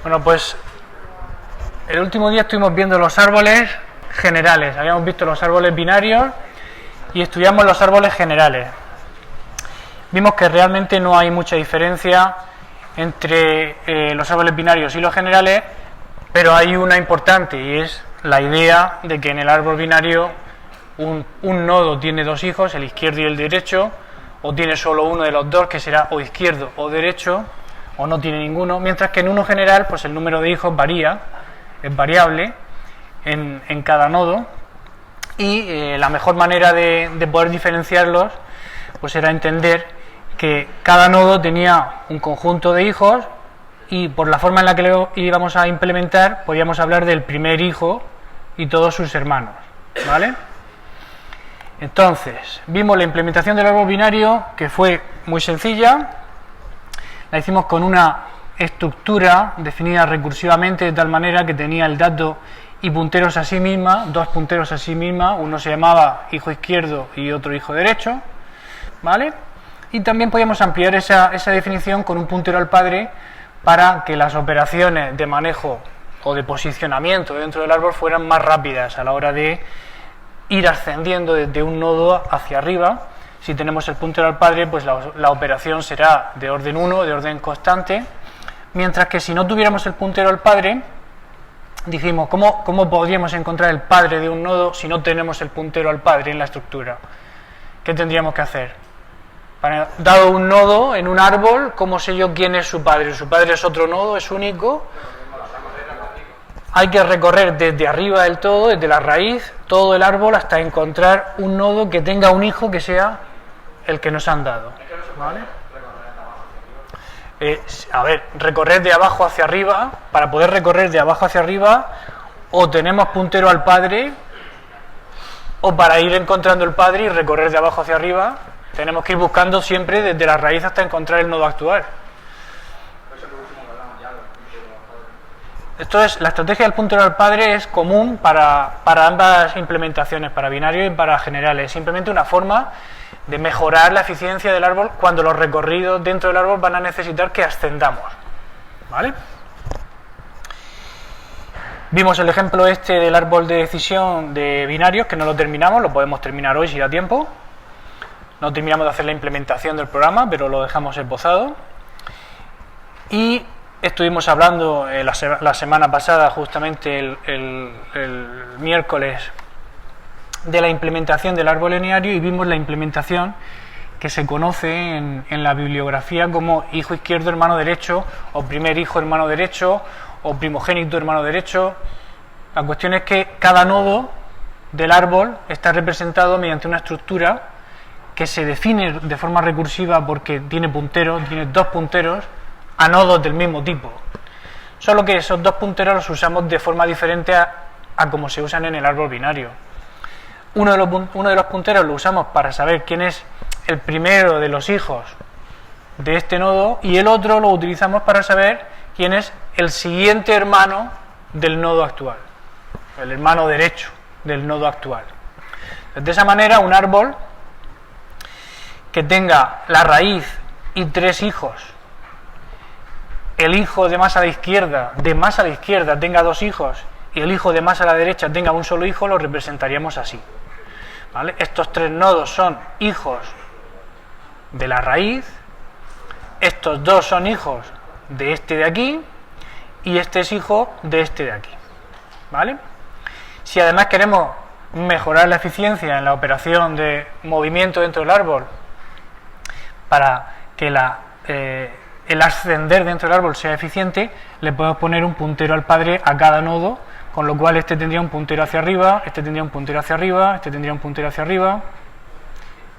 Bueno, pues el último día estuvimos viendo los árboles generales. Habíamos visto los árboles binarios y estudiamos los árboles generales. Vimos que realmente no hay mucha diferencia entre los árboles binarios y los generales, pero hay una importante, y es la idea de que en el árbol binario un nodo tiene dos hijos, el izquierdo y el derecho, o tiene solo uno de los dos, que será o izquierdo o derecho, o no tiene ninguno, mientras que en uno general pues el número de hijos varía, es variable en cada nodo, y la mejor manera de poder diferenciarlos pues era entender que cada nodo tenía un conjunto de hijos, y por la forma en la que lo íbamos a implementar podíamos hablar del primer hijo y todos sus hermanos, ¿vale? Entonces, vimos la implementación del árbol binario, que fue muy sencilla. La hicimos con una estructura definida recursivamente de tal manera que tenía el dato y punteros a sí misma, dos punteros a sí misma, uno se llamaba hijo izquierdo y otro hijo derecho, ¿vale? Y también podíamos ampliar esa definición con un puntero al padre para que las operaciones de manejo o de posicionamiento dentro del árbol fueran más rápidas a la hora de ir ascendiendo desde un nodo hacia arriba. Si tenemos el puntero al padre, pues la operación será de orden 1, de orden constante, mientras que si no tuviéramos el puntero al padre, dijimos, ¿cómo podríamos encontrar el padre de un nodo si no tenemos el puntero al padre en la estructura? ¿Qué tendríamos que hacer? Dado un nodo en un árbol, ¿cómo sé yo quién es su padre? ¿Su padre es otro nodo, es único? Hay que recorrer desde arriba del todo, desde la raíz, todo el árbol hasta encontrar un nodo que tenga un hijo que sea el que nos han dado, ¿vale? Recorrer de abajo hacia arriba. Para poder recorrer de abajo hacia arriba, o tenemos puntero al padre, o para ir encontrando el padre y recorrer de abajo hacia arriba, tenemos que ir buscando siempre desde la raíz hasta encontrar el nodo actual. Esto es, la estrategia del puntero al padre es común para ambas implementaciones, para binario y para generales. Es simplemente una forma de mejorar la eficiencia del árbol cuando los recorridos dentro del árbol van a necesitar que ascendamos, ¿vale? Vimos el ejemplo este del árbol de decisión de binarios, que no lo terminamos, lo podemos terminar hoy si da tiempo. No terminamos de hacer la implementación del programa, pero lo dejamos esbozado. Y estuvimos hablando la semana pasada, justamente el miércoles, de la implementación del árbol lineario, y vimos la implementación que se conoce en la bibliografía como hijo izquierdo hermano derecho, o primer hijo hermano derecho, o primogénito hermano derecho. La cuestión es que cada nodo del árbol está representado mediante una estructura que se define de forma recursiva porque tiene punteros, tiene dos punteros a nodos del mismo tipo. Solo que esos dos punteros los usamos de forma diferente a como se usan en el árbol binario. Uno de los punteros lo usamos para saber quién es el primero de los hijos de este nodo, y el otro lo utilizamos para saber quién es el siguiente hermano del nodo actual, el hermano derecho del nodo actual. De esa manera, un árbol que tenga la raíz y tres hijos, el hijo de más a la izquierda tenga dos hijos, y el hijo de más a la derecha tenga un solo hijo, lo representaríamos así, ¿vale? Estos tres nodos son hijos de la raíz, estos dos son hijos de este de aquí, y este es hijo de este de aquí, ¿vale? Si además queremos mejorar la eficiencia en la operación de movimiento dentro del árbol, para que el ascender dentro del árbol sea eficiente, le podemos poner un puntero al padre a cada nodo, con lo cual este tendría un puntero hacia arriba, este tendría un puntero hacia arriba, este tendría un puntero hacia arriba,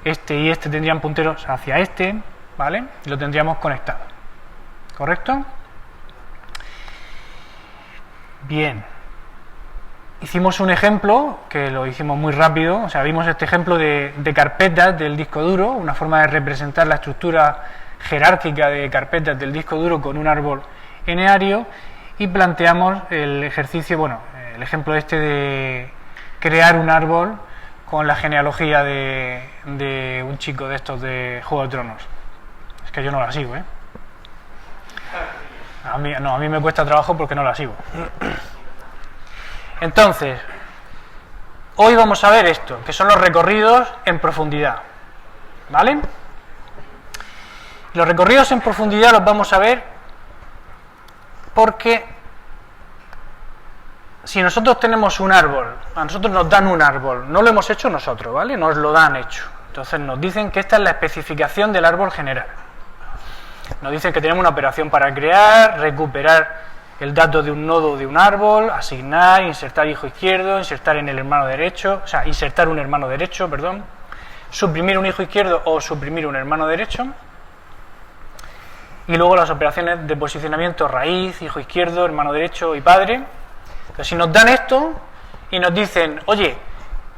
este y este tendrían punteros hacia este, ¿vale? Y lo tendríamos conectado, ¿correcto? Bien. Hicimos un ejemplo, que lo hicimos muy rápido, o sea, vimos este ejemplo de carpetas del disco duro, una forma de representar la estructura jerárquica de carpetas del disco duro con un árbol eneario, y planteamos el ejercicio, el ejemplo este de crear un árbol con la genealogía de un chico de estos de Juego de Tronos. Es que yo no la sigo, ¿eh? A mí me cuesta trabajo porque no la sigo. Entonces, hoy vamos a ver esto, que son los recorridos en profundidad. ¿Vale? Los recorridos en profundidad los vamos a ver porque si nosotros tenemos un árbol, a nosotros nos dan un árbol, no lo hemos hecho nosotros, ¿vale? Nos lo dan hecho. Entonces nos dicen que esta es la especificación del árbol general. Nos dicen que tenemos una operación para crear, recuperar el dato de un nodo de un árbol, asignar, insertar hijo izquierdo, insertar en el hermano derecho, o sea, insertar un hermano derecho, perdón, suprimir un hijo izquierdo o suprimir un hermano derecho, y luego las operaciones de posicionamiento raíz, hijo izquierdo, hermano derecho y padre. Entonces, si nos dan esto y nos dicen, oye,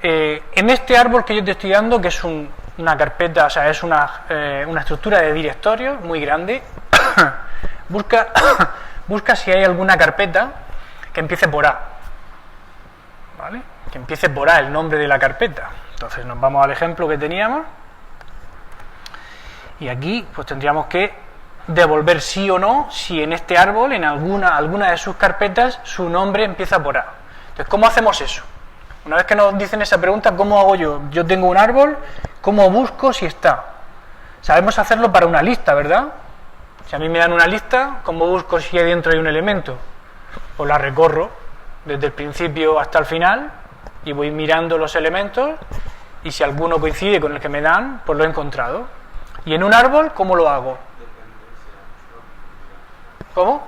en este árbol que yo te estoy dando, que es una carpeta, o sea, es una estructura de directorio muy grande, busca si hay alguna carpeta que empiece por A, ¿vale? Que empiece por A, el nombre de la carpeta. Entonces nos vamos al ejemplo que teníamos y aquí pues tendríamos que devolver sí o no si en este árbol, en alguna de sus carpetas, su nombre empieza por A. Entonces, ¿cómo hacemos eso? Una vez que nos dicen esa pregunta, ¿cómo hago yo? Yo tengo un árbol, ¿cómo busco si está? Sabemos hacerlo para una lista, ¿verdad? Si a mí me dan una lista, ¿cómo busco si ahí dentro hay un elemento? Pues la recorro desde el principio hasta el final y voy mirando los elementos y si alguno coincide con el que me dan, pues lo he encontrado. Y en un árbol, ¿cómo lo hago? ¿Cómo?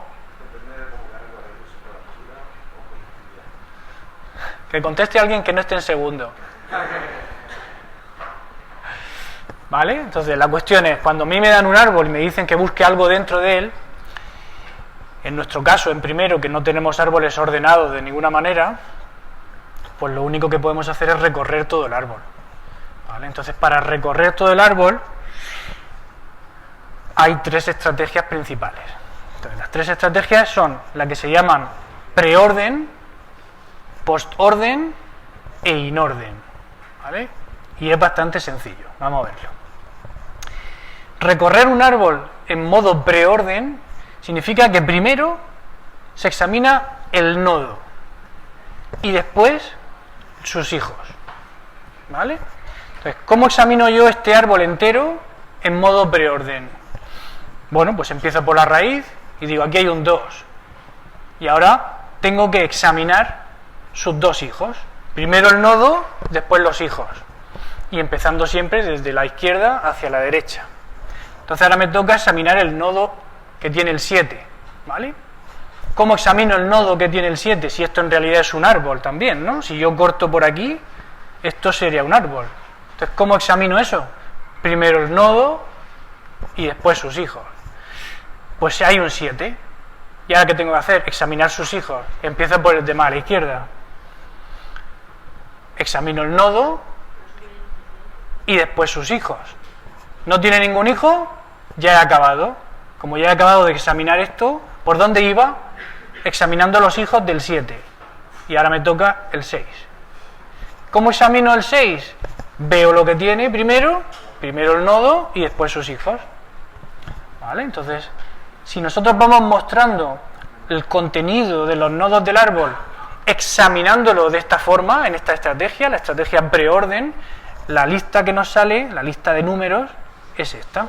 Que conteste alguien que no esté en segundo. ¿Vale? Entonces la cuestión es, cuando a mí me dan un árbol y me dicen que busque algo dentro de él, en nuestro caso, en primero, que no tenemos árboles ordenados de ninguna manera, pues lo único que podemos hacer es recorrer todo el árbol. ¿Vale? Entonces, para recorrer todo el árbol hay tres estrategias principales. Entonces, las tres estrategias son las que se llaman preorden, postorden e inorden. ¿Vale? Y es bastante sencillo. Vamos a verlo. Recorrer un árbol en modo preorden significa que primero se examina el nodo y después sus hijos. ¿Vale? Entonces, ¿cómo examino yo este árbol entero en modo preorden? Bueno, pues empiezo por la raíz y digo, aquí hay un 2. Y ahora tengo que examinar sus dos hijos. Primero el nodo, después los hijos. Y empezando siempre desde la izquierda hacia la derecha. Entonces ahora me toca examinar el nodo que tiene el 7. ¿Vale? ¿Cómo examino el nodo que tiene el 7? Si esto en realidad es un árbol también, ¿no? Si yo corto por aquí, esto sería un árbol. Entonces, ¿cómo examino eso? Primero el nodo y después sus hijos. Pues si hay un 7, ¿y ahora qué tengo que hacer? Examinar sus hijos. Empiezo por el de más a la izquierda. Examino el nodo y después sus hijos. ¿No tiene ningún hijo? Ya he acabado. Como ya he acabado de examinar esto, ¿por dónde iba? Examinando los hijos del 7. Y ahora me toca el 6. ¿Cómo examino el 6? Veo lo que tiene primero el nodo y después sus hijos. ¿Vale? Entonces, si nosotros vamos mostrando el contenido de los nodos del árbol, examinándolo de esta forma, en esta estrategia, la estrategia preorden, la lista que nos sale, la lista de números, es esta.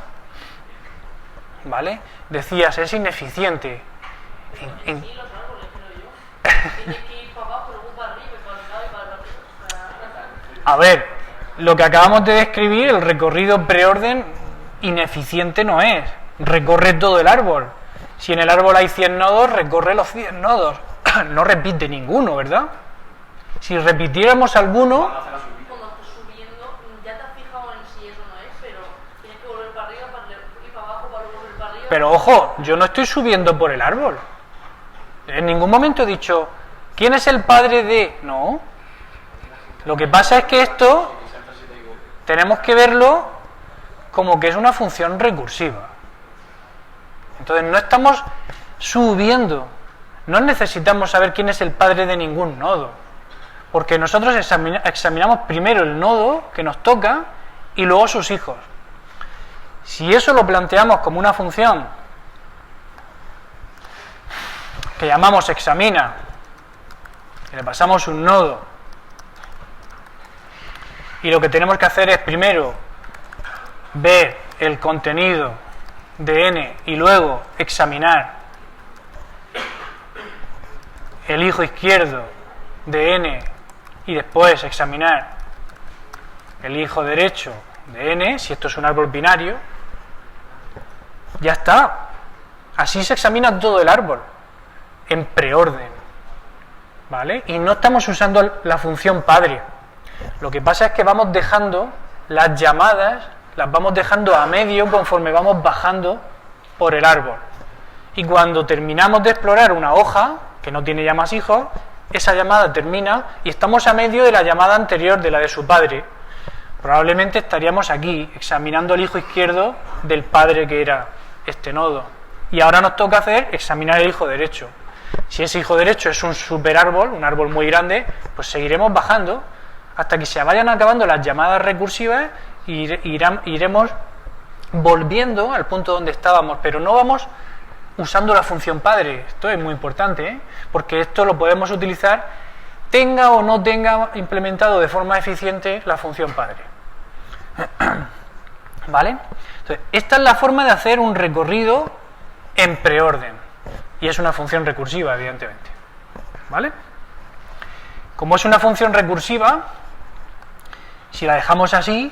¿Vale? Decías, es ineficiente. A ver, lo que acabamos de describir, el recorrido preorden, ineficiente no es. Recorre todo el árbol. Si en el árbol hay 100 nodos, recorre los 100 nodos. No repite ninguno, ¿verdad? Si repitiéramos alguno... Cuando estás subiendo, ya te has fijado en si eso no es, pero tienes que volver para arriba, para ir para abajo, para volver para arriba. Pero ojo, yo no estoy subiendo por el árbol. En ningún momento he dicho, ¿quién es el padre de...? No. Lo que pasa es que esto tenemos que verlo como que es una función recursiva. Entonces no estamos subiendo. No necesitamos saber quién es el padre de ningún nodo. Porque nosotros examinamos primero el nodo que nos toca y luego sus hijos. Si eso lo planteamos como una función que llamamos examina, y le pasamos un nodo, y lo que tenemos que hacer es primero ver el contenido de n y luego examinar el hijo izquierdo de n y después examinar el hijo derecho de n, si esto es un árbol binario, ya está. Así se examina todo el árbol, en preorden, ¿vale? Y no estamos usando la función padre. Lo que pasa es que vamos dejando las llamadas, las vamos dejando a medio conforme vamos bajando por el árbol. Y cuando terminamos de explorar una hoja, que no tiene ya más hijos, esa llamada termina y estamos a medio de la llamada anterior, de la de su padre. Probablemente estaríamos aquí, examinando el hijo izquierdo del padre que era este nodo. Y ahora nos toca examinar el hijo derecho. Si ese hijo derecho es un superárbol, un árbol muy grande, pues seguiremos bajando hasta que se vayan acabando las llamadas recursivas y iremos volviendo al punto donde estábamos, pero no vamos usando la función padre. Esto es muy importante, ¿eh? Porque esto lo podemos utilizar tenga o no tenga implementado de forma eficiente la función padre. ¿Vale? Entonces, esta es la forma de hacer un recorrido en preorden, y es una función recursiva, evidentemente. ¿Vale? Como es una función recursiva, si la dejamos así,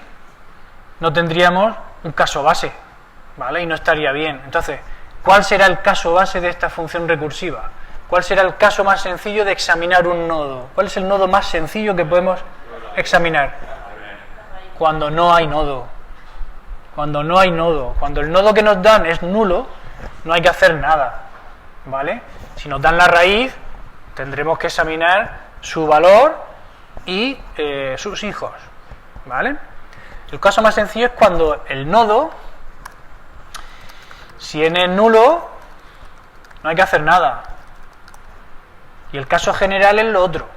no tendríamos un caso base, ¿vale? Y no estaría bien. Entonces, ¿cuál será el caso base de esta función recursiva? ¿Cuál será el caso más sencillo de examinar un nodo? ¿Cuál es el nodo más sencillo que podemos examinar? Cuando no hay nodo. Cuando no hay nodo. Cuando el nodo que nos dan es nulo, no hay que hacer nada, ¿vale? Si nos dan la raíz, tendremos que examinar su valor y sus hijos, ¿vale? El caso más sencillo es cuando el nodo, si n es nulo, no hay que hacer nada. Y el caso general es lo otro.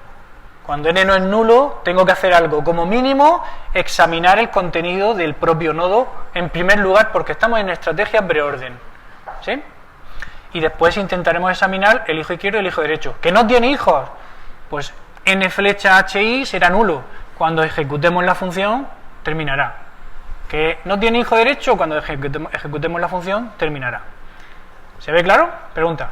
Cuando n no es nulo, tengo que hacer algo. Como mínimo, examinar el contenido del propio nodo en primer lugar, porque estamos en estrategia preorden, ¿sí? Y después intentaremos examinar el hijo izquierdo y el hijo derecho. ¿Que no tiene hijos? Pues n flecha hi será nulo. Cuando ejecutemos la función, terminará. ¿Que no tiene hijo derecho? Cuando ejecutemos la función, terminará. ¿Se ve claro? Pregunta.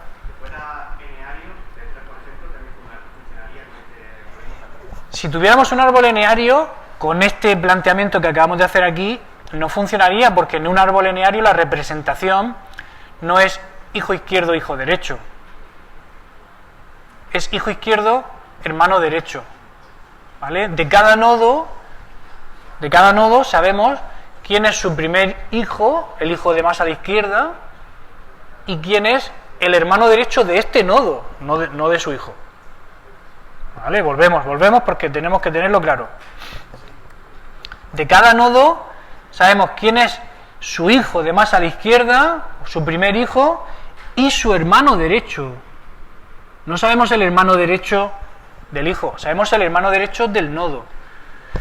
Si tuviéramos un árbol eneario, con este planteamiento que acabamos de hacer aquí, no funcionaría, porque en un árbol eneario la representación no es hijo izquierdo, hijo derecho. Es hijo izquierdo, hermano derecho. ¿Vale? De cada nodo sabemos quién es su primer hijo, el hijo de más a la izquierda, y quién es el hermano derecho de este nodo, no de su hijo. ¿Vale? Volvemos porque tenemos que tenerlo claro. De cada nodo sabemos quién es su hijo de más a la izquierda, su primer hijo, y su hermano derecho. No sabemos el hermano derecho del hijo, sabemos el hermano derecho del nodo.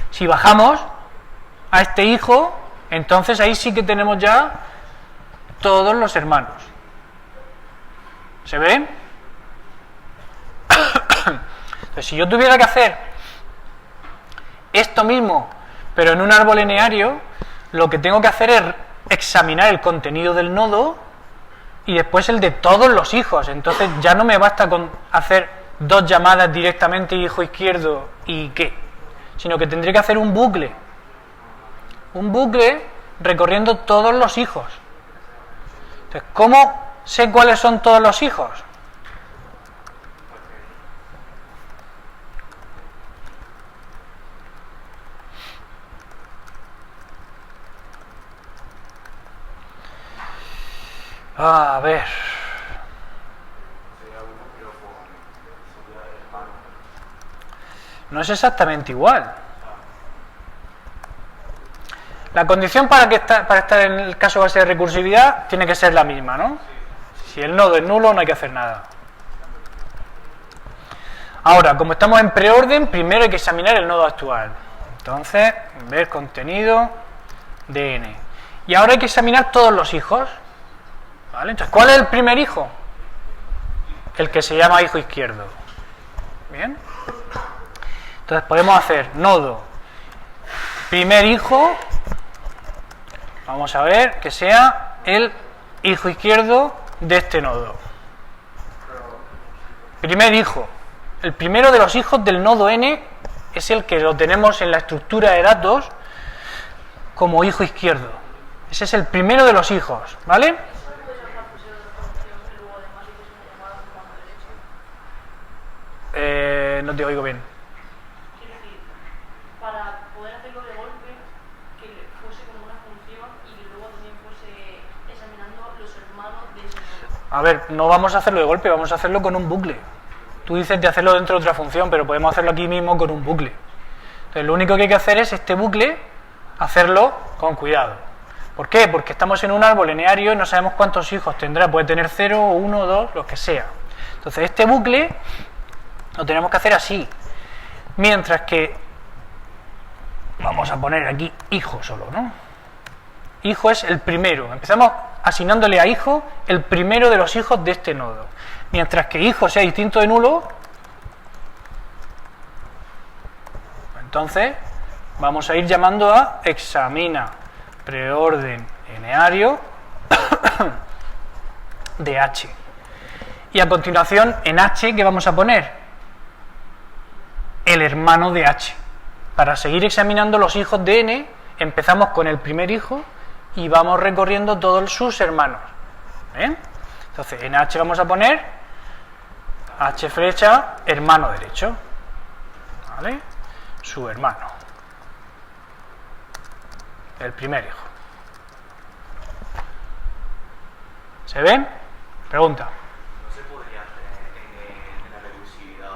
Si bajamos a este hijo, entonces ahí sí que tenemos ya todos los hermanos. ¿Se ve? Entonces, si yo tuviera que hacer esto mismo, pero en un árbol eneario, lo que tengo que hacer es examinar el contenido del nodo y después el de todos los hijos. Entonces ya no me basta con hacer dos llamadas directamente, hijo izquierdo y qué, sino que tendré que hacer un bucle recorriendo todos los hijos. Entonces, ¿cómo sé cuáles son todos los hijos? A ver. No es exactamente igual. La condición para estar en el caso base de recursividad tiene que ser la misma, ¿no? Si el nodo es nulo, no hay que hacer nada. Ahora, como estamos en preorden, primero hay que examinar el nodo actual. Entonces, ver contenido de n. Y ahora hay que examinar todos los hijos. ¿Vale? Entonces, ¿cuál es el primer hijo? el que se llama hijo izquierdo. Bien. Entonces podemos hacer nodo primer hijo, vamos a ver, que sea el hijo izquierdo de este nodo. Primer hijo. El primero de los hijos del nodo n es el que lo tenemos en la estructura de datos como hijo izquierdo. Ese es el primero de los hijos, ¿vale? No te oigo bien. Quiero decir, para poder hacerlo de golpe, que fuese como una función y que luego también fuese examinando los hermanos de ese nodo. A ver, no vamos a hacerlo de golpe, vamos a hacerlo con un bucle. Tú dices de hacerlo dentro de otra función, pero podemos hacerlo aquí mismo con un bucle. Entonces lo único que hay que hacer es este bucle, hacerlo con cuidado. ¿Por qué? Porque estamos en un árbol lineario y no sabemos cuántos hijos tendrá. Puede tener 0, 1, 2, los que sea. Entonces este bucle lo tenemos que hacer así. Mientras que vamos a poner aquí hijo solo, ¿no? Hijo es el primero. Empezamos asignándole a hijo el primero de los hijos de este nodo. Mientras que hijo sea distinto de nulo, entonces vamos a ir llamando a examina preorden eneario de H. Y a continuación en H, ¿qué vamos a poner? El hermano de H. Para seguir examinando los hijos de n, empezamos con el primer hijo y vamos recorriendo todos sus hermanos. ¿Ven? Entonces en H vamos a poner H flecha hermano derecho, ¿vale? Su hermano, el primer hijo. ¿Se ven? Pregunta. ¿No se podría hacer en la recursividad,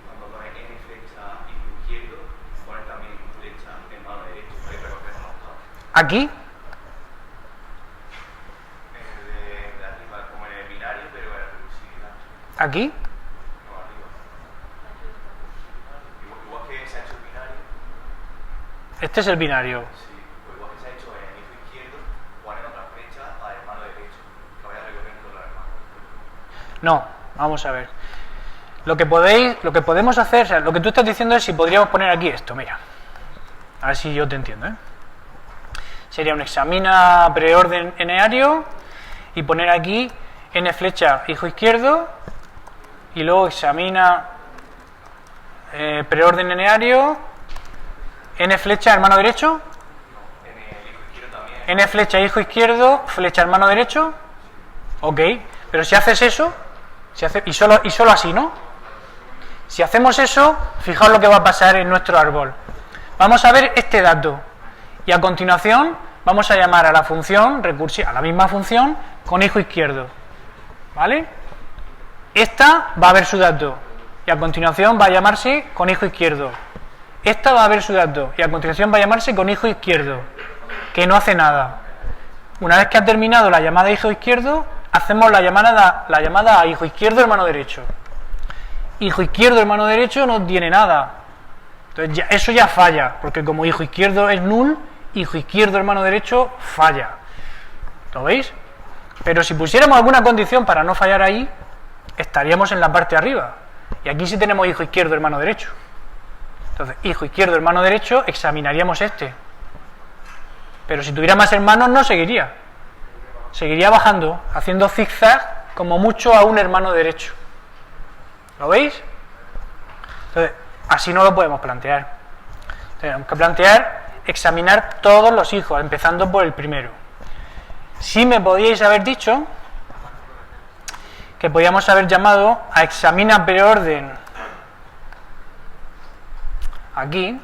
cuando pone n flecha hijo izquierdo, poner también flecha hermano derecho para ir recogiendo los datos? Aquí, De arriba, como en el binario, pero en la recursividad. aquí, No, arriba. Igual que se ha hecho el binario, este es el binario. sí, pues igual que se ha hecho en hijo izquierdo, poner otra flecha a hermano derecho, que vaya recorriendo todos los hermanos. No, vamos a ver. Lo que podemos hacer, o sea, lo que tú estás diciendo es si podríamos poner aquí esto, mira. A ver si yo te entiendo, ¿eh? Sería un examina preorden eneario y poner aquí n flecha hijo izquierdo y luego examina preorden eneario n flecha hermano derecho, En el hijo izquierdo también. n flecha hijo izquierdo flecha hermano derecho. Ok, pero si haces eso, y solo así, ¿no? Si hacemos eso, fijaos lo que va a pasar en nuestro árbol. Vamos a ver este dato y a continuación vamos a llamar a la función recursiva, a la misma función con hijo izquierdo, ¿vale? Esta va a ver su dato y a continuación va a llamarse con hijo izquierdo. Esta va a ver su dato y a continuación va a llamarse con hijo izquierdo, que no hace nada. Una vez que ha terminado la llamada a hijo izquierdo, hacemos la llamada a hijo izquierdo hermano derecho. Hijo izquierdo hermano derecho no tiene nada. Entonces eso ya falla, porque como hijo izquierdo es null, hijo izquierdo hermano derecho falla. ¿Lo veis? Pero si pusiéramos alguna condición para no fallar ahí, estaríamos en la parte de arriba. Y aquí sí tenemos hijo izquierdo hermano derecho. Entonces, hijo izquierdo hermano derecho, examinaríamos este. Pero si tuviera más hermanos no seguiría. Seguiría bajando, haciendo zigzag como mucho a un hermano derecho. ¿Lo veis? Entonces, así no lo podemos plantear. Tenemos que plantear examinar todos los hijos, empezando por el primero. Sí me podíais haber dicho que podíamos haber llamado a examina preorden aquí,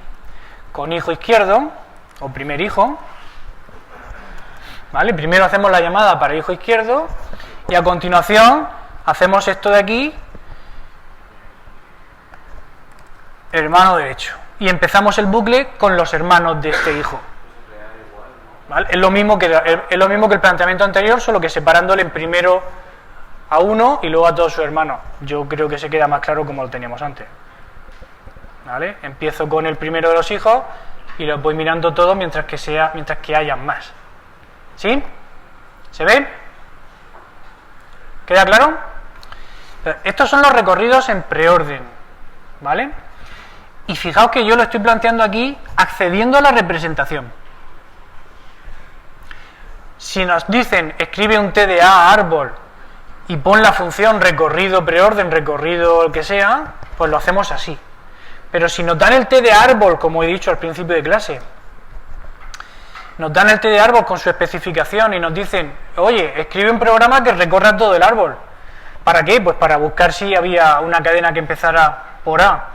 con hijo izquierdo, o primer hijo, ¿vale? Primero hacemos la llamada para hijo izquierdo y a continuación hacemos esto de aquí, hermano derecho, y empezamos el bucle con los hermanos de este hijo, ¿vale? Es lo mismo que el planteamiento anterior, solo que separándole en primero a uno y luego a todos sus hermanos. Yo creo que se queda más claro como lo teníamos antes, ¿vale? Empiezo con el primero de los hijos y los voy mirando todos mientras que hayan más. ¿Sí? ¿Se ven? ¿Queda claro? Estos son los recorridos en preorden, ¿vale? Y fijaos que yo lo estoy planteando aquí accediendo a la representación. Si nos dicen escribe un TDA árbol y pon la función recorrido preorden, recorrido lo que sea, pues lo hacemos así. Pero si nos dan el TDA árbol, como he dicho al principio de clase, nos dan el TDA árbol con su especificación y nos dicen, oye, escribe un programa que recorra todo el árbol. ¿Para qué? Pues para buscar si había una cadena que empezara por A.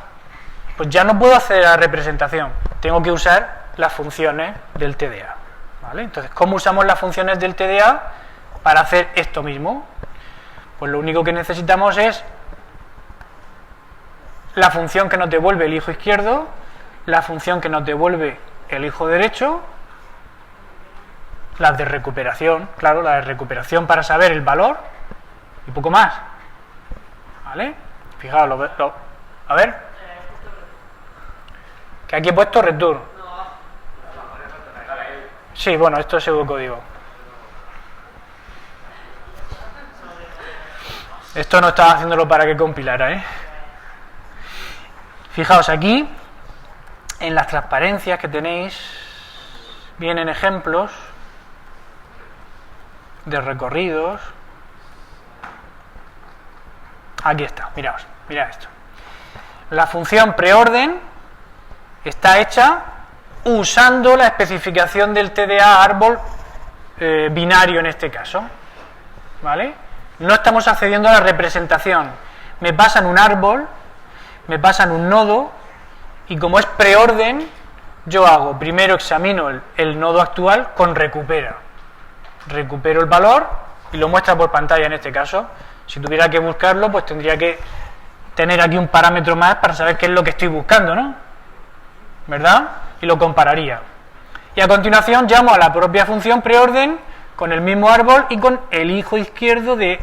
Pues ya no puedo hacer la representación, tengo que usar las funciones del TDA. ¿Vale? Entonces, ¿cómo usamos las funciones del TDA para hacer esto mismo? Pues lo único que necesitamos es la función que nos devuelve el hijo izquierdo, la función que nos devuelve el hijo derecho, las de recuperación, claro, la de recuperación para saber el valor y poco más. ¿Vale? Fijaos, a ver, que aquí he puesto return. Sí, bueno, esto es pseudocódigo. Esto no estaba haciéndolo para que compilara, ¿eh? Fijaos aquí, en las transparencias que tenéis, vienen ejemplos de recorridos. Aquí está, miraos, mirad esto. La función preorden está hecha usando la especificación del TDA árbol binario en este caso, ¿vale? No estamos accediendo a la representación. Me pasan un árbol, me pasan un nodo y como es preorden, yo hago, primero examino el nodo actual con recupera. Recupero el valor y lo muestra por pantalla en este caso. Si tuviera que buscarlo, pues tendría que tener aquí un parámetro más para saber qué es lo que estoy buscando, ¿no? ¿Verdad? Y lo compararía. Y a continuación llamo a la propia función preorden con el mismo árbol y con el hijo izquierdo de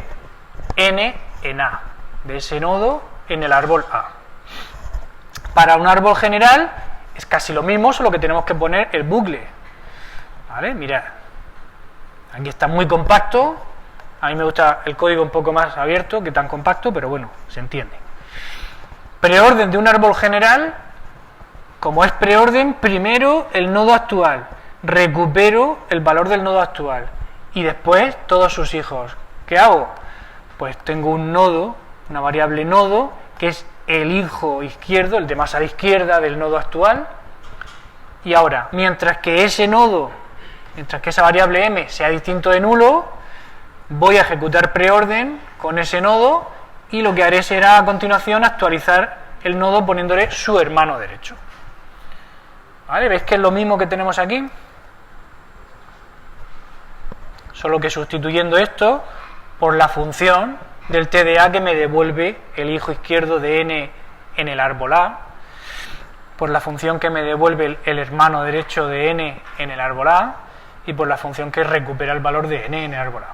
n en A, de ese nodo en el árbol A. Para un árbol general es casi lo mismo, solo que tenemos que poner el bucle. ¿Vale? Mirad. Aquí está muy compacto. A mí me gusta el código un poco más abierto que tan compacto, pero bueno, se entiende. Preorden de un árbol general. Como es preorden, primero el nodo actual, recupero el valor del nodo actual y después todos sus hijos. ¿Qué hago? Pues tengo un nodo, una variable nodo, que es el hijo izquierdo, el de más a la izquierda del nodo actual, y ahora, mientras que ese nodo, mientras que esa variable m sea distinto de nulo, voy a ejecutar preorden con ese nodo y lo que haré será a continuación actualizar el nodo poniéndole su hermano derecho. ¿Vale? ¿Veis que es lo mismo que tenemos aquí? Solo que sustituyendo esto por la función del TDA que me devuelve el hijo izquierdo de n en el árbol A, por la función que me devuelve el hermano derecho de n en el árbol A y por la función que recupera el valor de n en el árbol A.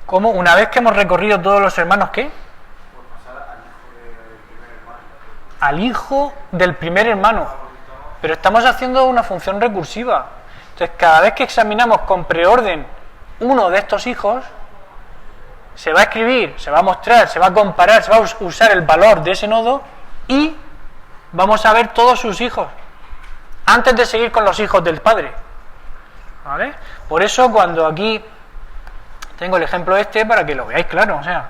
¿Cómo? Una vez que hemos recorrido todos los hermanos, ¿qué? Al hijo del primer hermano. Pero estamos haciendo una función recursiva. Entonces, cada vez que examinamos con preorden uno de estos hijos, se va a escribir, se va a mostrar, se va a comparar, se va a usar el valor de ese nodo y vamos a ver todos sus hijos, antes de seguir con los hijos del padre. ¿Vale? Por eso, cuando aquí tengo el ejemplo este para que lo veáis claro, o sea,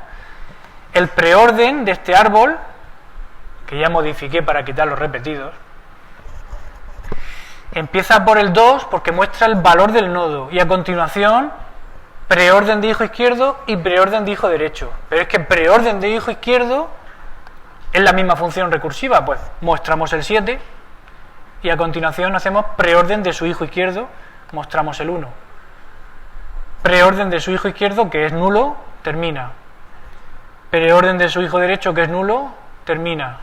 el preorden de este árbol, que ya modifiqué para quitar los repetidos, empieza por el 2 porque muestra el valor del nodo y a continuación preorden de hijo izquierdo y preorden de hijo derecho. Pero es que preorden de hijo izquierdo es la misma función recursiva, pues mostramos el 7 y a continuación hacemos preorden de su hijo izquierdo, mostramos el 1. Preorden de su hijo izquierdo, que es nulo, termina. Preorden de su hijo derecho, que es nulo, termina.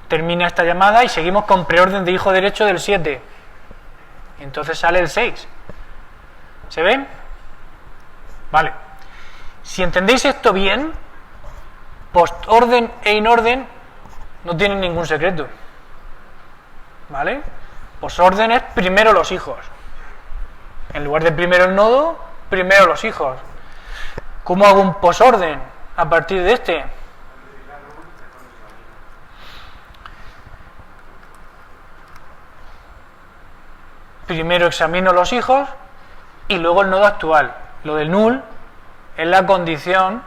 Termina esta llamada y seguimos con preorden de hijo derecho del 7. Entonces sale el 6. ¿Se ven? Vale. Si entendéis esto bien, postorden e inorden no tienen ningún secreto. ¿Vale? Postorden es primero los hijos. En lugar de primero el nodo, primero los hijos. ¿Cómo hago un posorden a partir de este? Primero examino los hijos y luego el nodo actual. Lo del null es la condición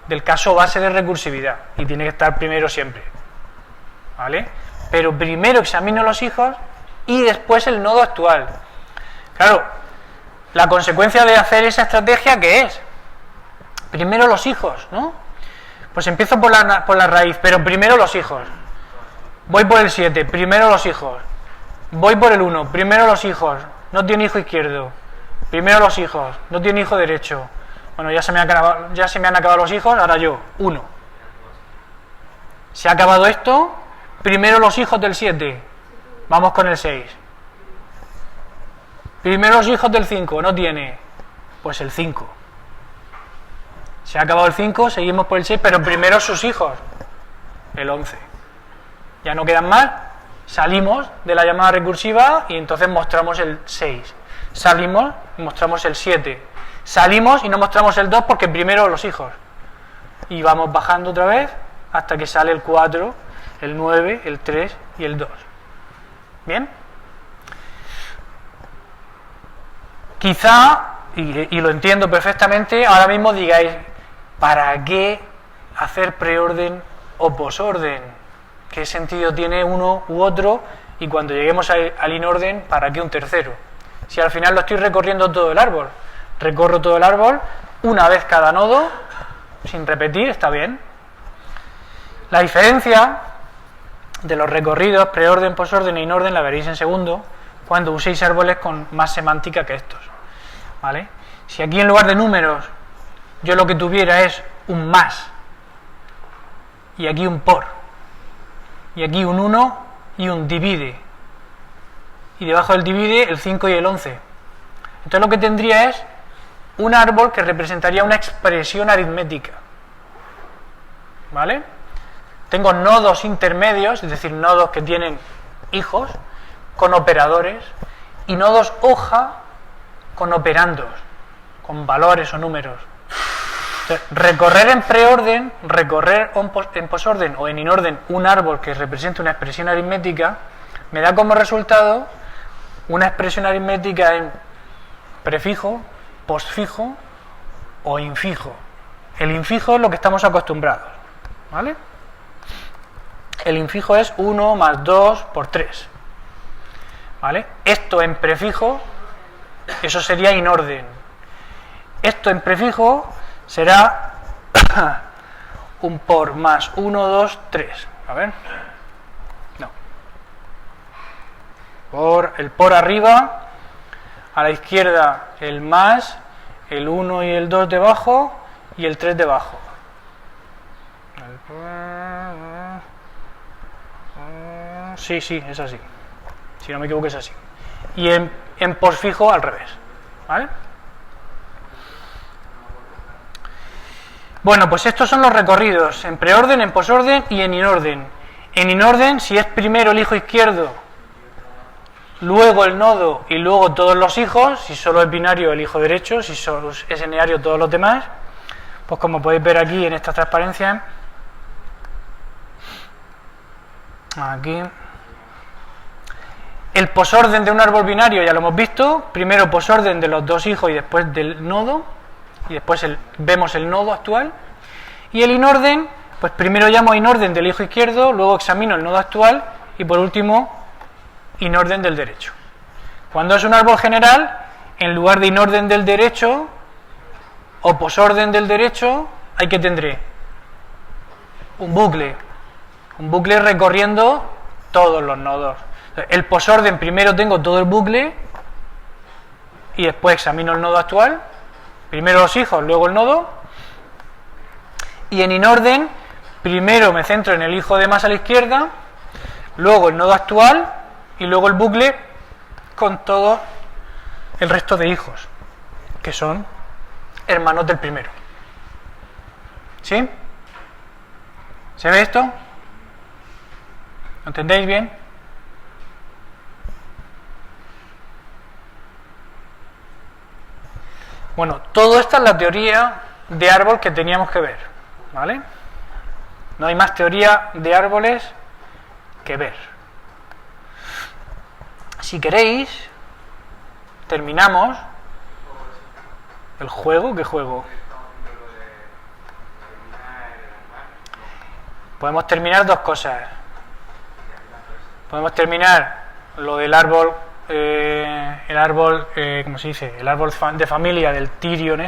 del caso base de recursividad y tiene que estar primero siempre, ¿vale? Pero primero examino los hijos y después el nodo actual. Claro, la consecuencia de hacer esa estrategia, ¿qué es? Primero los hijos, ¿no? Pues empiezo por la raíz, pero primero los hijos. Voy por el 7, primero los hijos. Voy por el 1, primero los hijos. No tiene hijo izquierdo. Primero los hijos, no tiene hijo derecho. Bueno, ya se me han acabado los hijos, ahora yo, 1. Se ha acabado esto, primero los hijos del 7. Vamos con el 6. Primero los hijos del 5, no tiene. Pues el 5. Se ha acabado el 5, seguimos por el 6, pero primero sus hijos. El 11. Ya no quedan más, salimos de la llamada recursiva y entonces mostramos el 6. Salimos y mostramos el 7. Salimos y no mostramos el 2 porque primero los hijos. Y vamos bajando otra vez hasta que sale el 4, el 9, el 3 y el 2. ¿Bien? Quizá, y lo entiendo perfectamente, ahora mismo digáis, ¿para qué hacer preorden o posorden? ¿Qué sentido tiene uno u otro? Y cuando lleguemos al inorden, ¿para qué un tercero? Si al final lo estoy recorriendo todo el árbol. Recorro todo el árbol una vez cada nodo, sin repetir, está bien. La diferencia de los recorridos, preorden, posorden e inorden, la veréis en segundo, cuando uséis árboles con más semántica que estos, ¿vale? Si aquí en lugar de números yo lo que tuviera es un más, y aquí un por, y aquí un 1 y un divide, y debajo del divide el 5 y el 11, entonces lo que tendría es un árbol que representaría una expresión aritmética, ¿vale? Tengo nodos intermedios, es decir, nodos que tienen hijos con operadores, y nodos hoja con operandos, con valores o números. Entonces, recorrer en preorden, recorrer en posorden o en inorden un árbol que representa una expresión aritmética, me da como resultado una expresión aritmética en prefijo, postfijo o infijo. El infijo es lo que estamos acostumbrados, ¿vale? El infijo es 1 más 2 por 3, ¿vale? Esto en prefijo, eso sería inorden. Esto en prefijo será un por más 1, 2, 3. A ver. No. El por arriba, a la izquierda el más, el 1 y el 2 debajo y el 3 debajo. Sí, es así. Si no me equivoco es así. Y en postfijo al revés, ¿vale? Bueno, pues estos son los recorridos, en preorden, en posorden y en inorden. En inorden, si es primero el hijo izquierdo, luego el nodo y luego todos los hijos, si solo es binario el hijo derecho, si solo es eneario todos los demás, pues como podéis ver aquí en esta transparencia, aquí, el posorden de un árbol binario ya lo hemos visto, primero posorden de los dos hijos y después del nodo, y después vemos el nodo actual. Y el inorden, pues primero llamo a inorden del hijo izquierdo, luego examino el nodo actual y por último inorden del derecho. Cuando es un árbol general, en lugar de inorden del derecho o posorden del derecho, ¿hay que tendré? Un bucle recorriendo todos los nodos. El posorden, primero tengo todo el bucle y después examino el nodo actual. Primero los hijos, luego el nodo. Y en inorden, primero me centro en el hijo de más a la izquierda, luego el nodo actual y luego el bucle con todo el resto de hijos, que son hermanos del primero. ¿Sí? ¿Se ve esto? ¿Lo entendéis bien? Bueno, todo esto es la teoría de árbol que teníamos que ver, ¿vale? No hay más teoría de árboles que ver. Si queréis, terminamos el juego. ¿Qué juego? Podemos terminar dos cosas. Podemos terminar lo del árbol, ¿cómo se dice? El árbol de familia del Tyrion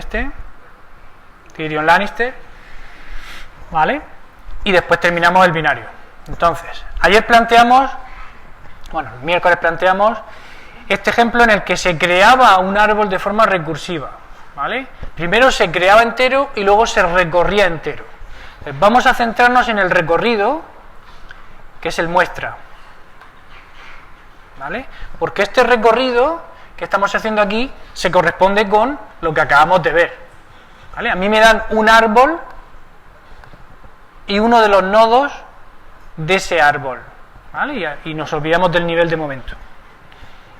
Tyrion Lannister, ¿vale? Y después terminamos el binario. Entonces, el miércoles planteamos este ejemplo en el que se creaba un árbol de forma recursiva, ¿vale? Primero se creaba entero y luego se recorría entero. Entonces, vamos a centrarnos en el recorrido, que es el muestra, ¿vale? Porque este recorrido que estamos haciendo aquí se corresponde con lo que acabamos de ver, ¿vale? A mí me dan un árbol y uno de los nodos de ese árbol, ¿vale? Y nos olvidamos del nivel de momento.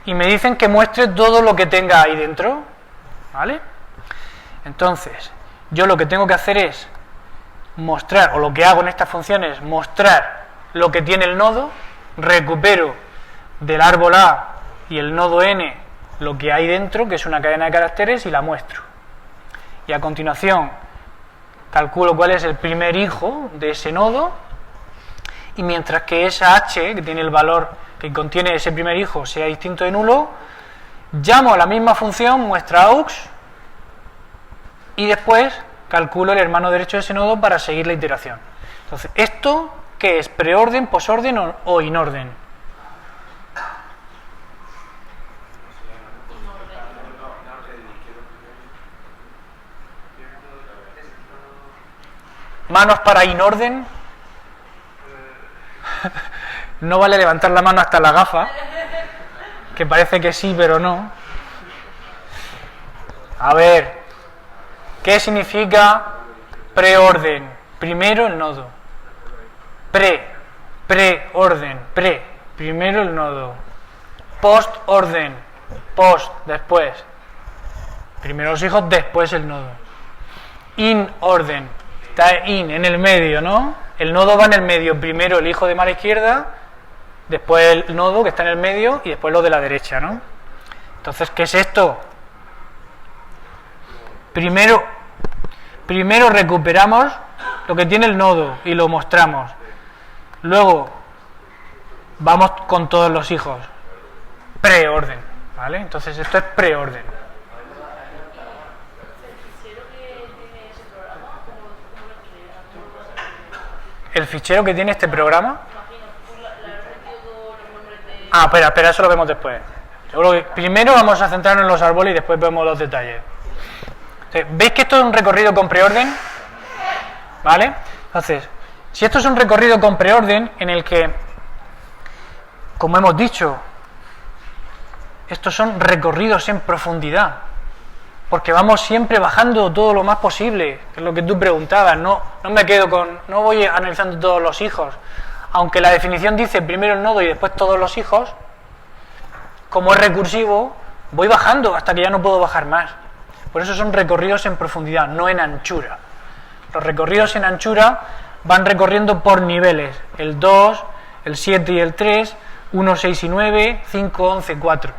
Y me dicen que muestre todo lo que tenga ahí dentro, ¿vale? Entonces, yo lo que tengo que hacer es mostrar, o lo que hago en esta función es mostrar lo que tiene el nodo, recupero del árbol A y el nodo N lo que hay dentro, que es una cadena de caracteres, y la muestro. Y a continuación calculo cuál es el primer hijo de ese nodo, y mientras que esa H, que tiene el valor que contiene ese primer hijo, sea distinto de nulo, llamo a la misma función muestraaux y después calculo el hermano derecho de ese nodo para seguir la iteración. Entonces, ¿esto qué es? ¿Preorden, posorden o inorden? ¿Manos para inorden? No vale levantar la mano hasta la gafa, que parece que sí, pero no. A ver, ¿qué significa preorden? Primero el nodo. Preorden, primero el nodo. Postorden, después. Primero los hijos, después el nodo. Inorden, está en el medio, ¿no? El nodo va en el medio, primero el hijo de mala izquierda, después el nodo que está en el medio y después lo de la derecha, ¿no? Entonces, ¿qué es esto? Primero recuperamos lo que tiene el nodo y lo mostramos. Luego vamos con todos los hijos. Preorden, ¿vale? Entonces esto es preorden. ¿El fichero que tiene este programa? Espera, eso lo vemos después. Seguro que primero vamos a centrarnos en los árboles y después vemos los detalles. ¿Veis que esto es un recorrido con preorden? ¿Vale? Entonces, si esto es un recorrido con preorden en el que, como hemos dicho, estos son recorridos en profundidad, porque vamos siempre bajando todo lo más posible, que es lo que tú preguntabas, no voy analizando todos los hijos, aunque la definición dice primero el nodo y después todos los hijos, como es recursivo, voy bajando hasta que ya no puedo bajar más. Por eso son recorridos en profundidad, no en anchura. Los recorridos en anchura van recorriendo por niveles, el 2, el 7 y el 3, 1, 6 y 9, 5, 11, 4.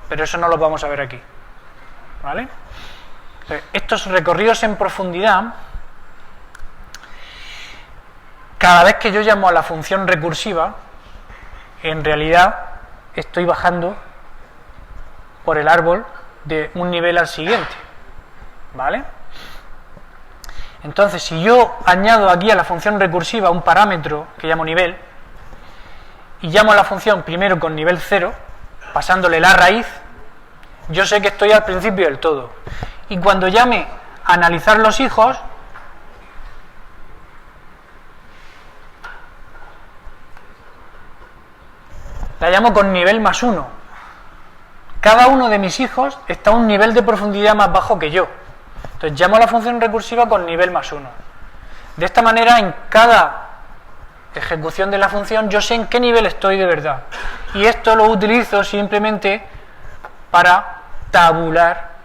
Pero eso no lo vamos a ver aquí, ¿vale? Estos recorridos en profundidad, cada vez que yo llamo a la función recursiva, en realidad estoy bajando por el árbol de un nivel al siguiente, ¿vale? Entonces, si yo añado aquí a la función recursiva un parámetro que llamo nivel, y llamo a la función primero con nivel 0, pasándole la raíz, yo sé que estoy al principio del todo. Y cuando llame a analizar los hijos, la llamo con nivel más 1. Cada uno de mis hijos está a un nivel de profundidad más bajo que yo. Entonces llamo a la función recursiva con nivel más 1. De esta manera, en cada ejecución de la función, yo sé en qué nivel estoy de verdad. Y esto lo utilizo simplemente para tabular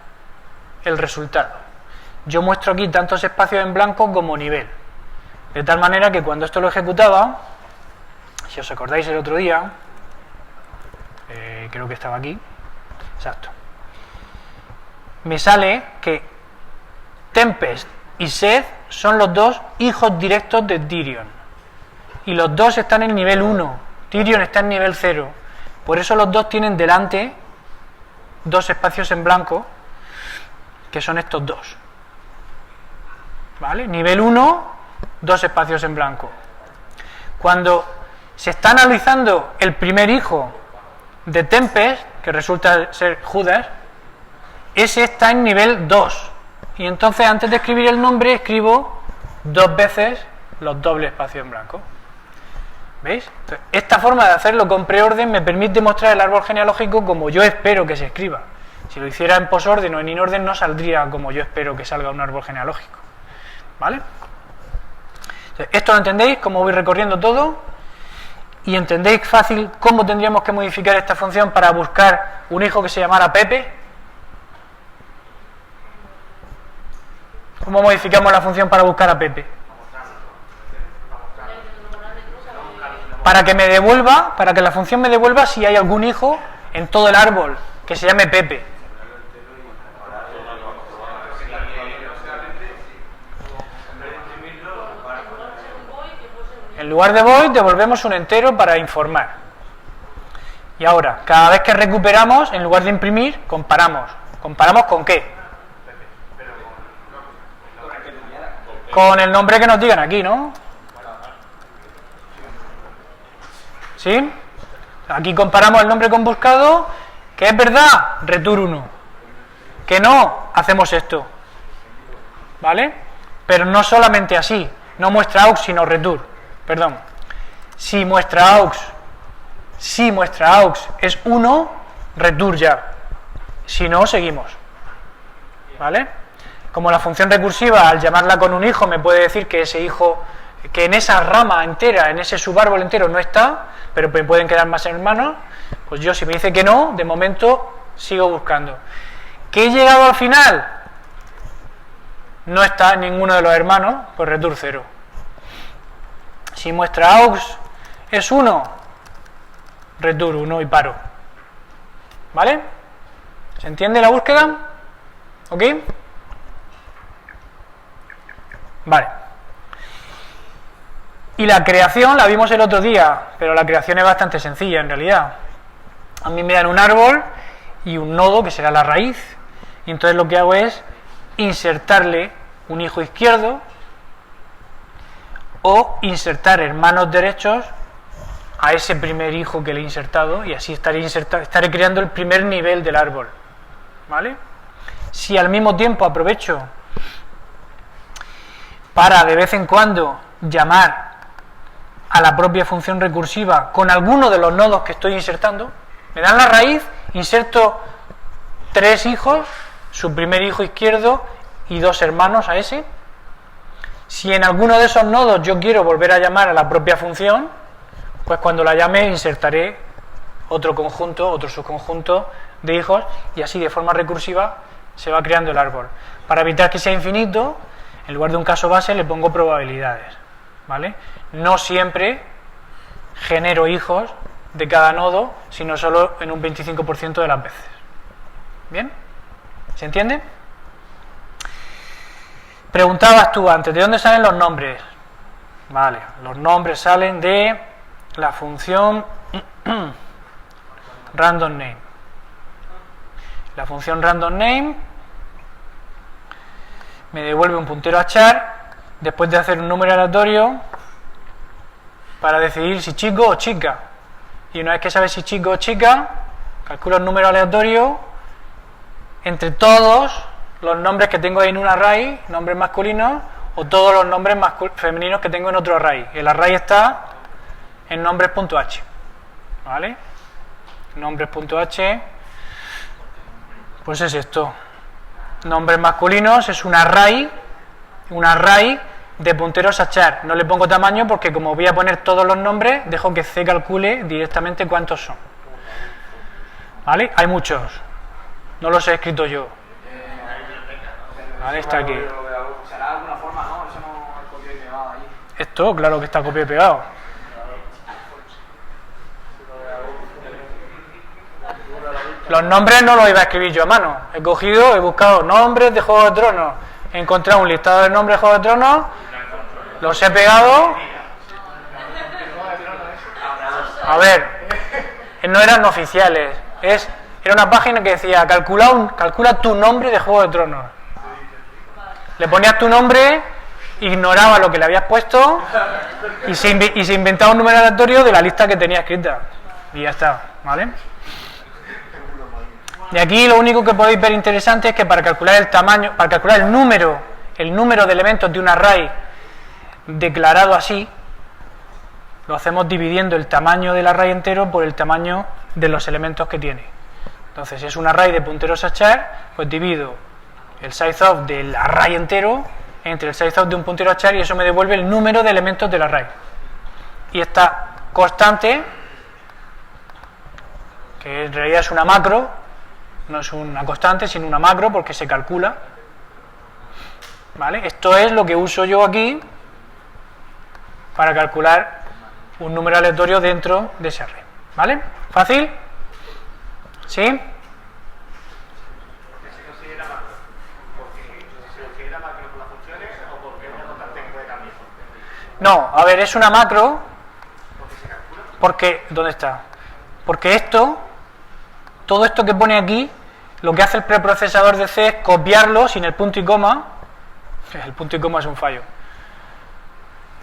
el resultado. Yo muestro aquí tantos espacios en blanco como nivel. De tal manera que cuando esto lo ejecutaba, si os acordáis el otro día, creo que estaba aquí, exacto, me sale que Tempest y Seth son los dos hijos directos de Tyrion. Y los dos están en nivel 1. Tyrion está en nivel 0. Por eso los dos tienen delante dos espacios en blanco, que son estos dos. ¿Vale? Nivel 1, dos espacios en blanco. Cuando se está analizando el primer hijo de Tempest, que resulta ser Judas, ese está en nivel 2. Y entonces antes de escribir el nombre escribo dos veces los dobles espacios en blanco. ¿Veis? Entonces, esta forma de hacerlo con preorden me permite mostrar el árbol genealógico como yo espero que se escriba. Si lo hiciera en posorden o en inorden no saldría como yo espero que salga un árbol genealógico. ¿Vale? Entonces, esto lo entendéis, cómo voy recorriendo todo, y entendéis fácil cómo tendríamos que modificar esta función para buscar un hijo que se llamara Pepe. ¿Cómo modificamos la función para buscar a Pepe? Para que me devuelva, para que la función me devuelva si hay algún hijo en todo el árbol que se llame Pepe. En lugar de void devolvemos un entero para informar. Y ahora, cada vez que recuperamos, en lugar de imprimir, comparamos. ¿Comparamos con qué? Con el nombre que nos digan aquí, ¿no? ¿Sí? Aquí comparamos el nombre con buscado, que es verdad, return 1. Que no, hacemos esto. ¿Vale? Pero no solamente así, no muestra aux, sino return. Perdón. Si muestra aux es 1, return ya. Si no, seguimos. ¿Vale? Como la función recursiva, al llamarla con un hijo, me puede decir que ese hijo, que en esa rama entera, en ese subárbol entero no está, pero me pueden quedar más hermanos, pues yo, si me dice que no, de momento sigo buscando. ¿Que he llegado al final? No está ninguno de los hermanos, pues return 0. Si muestra aux es 1, return 1 y paro. ¿Vale? ¿Se entiende la búsqueda? ¿Ok? Vale. Y la creación la vimos el otro día, pero la creación es bastante sencilla en realidad. A mí me dan un árbol y un nodo que será la raíz, y entonces lo que hago es insertarle un hijo izquierdo o insertar hermanos derechos a ese primer hijo que le he insertado, y así estaré creando el primer nivel del árbol. ¿Vale? Si al mismo tiempo aprovecho para de vez en cuando llamar a la propia función recursiva con alguno de los nodos que estoy insertando, me dan la raíz, inserto 3 hijos, su primer hijo izquierdo y 2 hermanos a ese. Si en alguno de esos nodos yo quiero volver a llamar a la propia función, pues cuando la llame insertaré otro conjunto, otro subconjunto de hijos, y así de forma recursiva se va creando el árbol. Para evitar que sea infinito, en lugar de un caso base le pongo probabilidades, ¿vale? No siempre genero hijos de cada nodo, sino solo en un 25% de las veces. ¿Bien? ¿Se entiende? Preguntabas tú antes, ¿de dónde salen los nombres? Vale, los nombres salen de la función random name. La función random name me devuelve un puntero a char después de hacer un número aleatorio para decidir si chico o chica. Y una vez que sabes si chico o chica, calculo el número aleatorio entre todos los nombres que tengo ahí en un array, nombres masculinos, o todos los nombres femeninos que tengo en otro array. El array está en nombres.h. ¿Vale? Nombres.h, pues es esto. Nombres masculinos es un array de punteros a char. No le pongo tamaño porque como voy a poner todos los nombres, dejo que C calcule directamente cuántos son. ¿Vale? Hay muchos. No los he escrito yo. ¿Vale? Está aquí. ¿Será de alguna forma, no? Eso no es copiado y pegado ahí. Esto, claro que está copiado y pegado. Los nombres no los iba a escribir yo a mano. He cogido, he buscado nombres de Juego de Tronos. He encontrado un listado de nombres de Juego de Tronos. Los he pegado. A ver, no eran oficiales. Era una página que decía, calcula tu nombre de Juego de Tronos. Le ponías tu nombre, ignoraba lo que le habías puesto y se inventaba un número aleatorio de la lista que tenía escrita. Y ya está, ¿vale? Y aquí lo único que podéis ver interesante es que para calcular el tamaño, para calcular el número de elementos de un array declarado así, lo hacemos dividiendo el tamaño del array entero por el tamaño de los elementos que tiene. Entonces, si es un array de punteros a char, pues divido el sizeof del array entero entre el sizeof de un puntero a char y eso me devuelve el número de elementos del array. Y esta constante, que en realidad es una macro, no es una constante, sino una macro porque se calcula. ¿Vale? Esto es lo que uso yo aquí para calcular un número aleatorio dentro de ese array. ¿Vale? ¿Fácil? ¿Sí? ¿Se considera macro? ¿Se considera macro por las funciones o porque es una constante que puede cambiar? No, a ver, es una macro porque, ¿dónde está? Porque todo esto que pone aquí, lo que hace el preprocesador de C es copiarlo sin el punto y coma. El punto y coma es un fallo.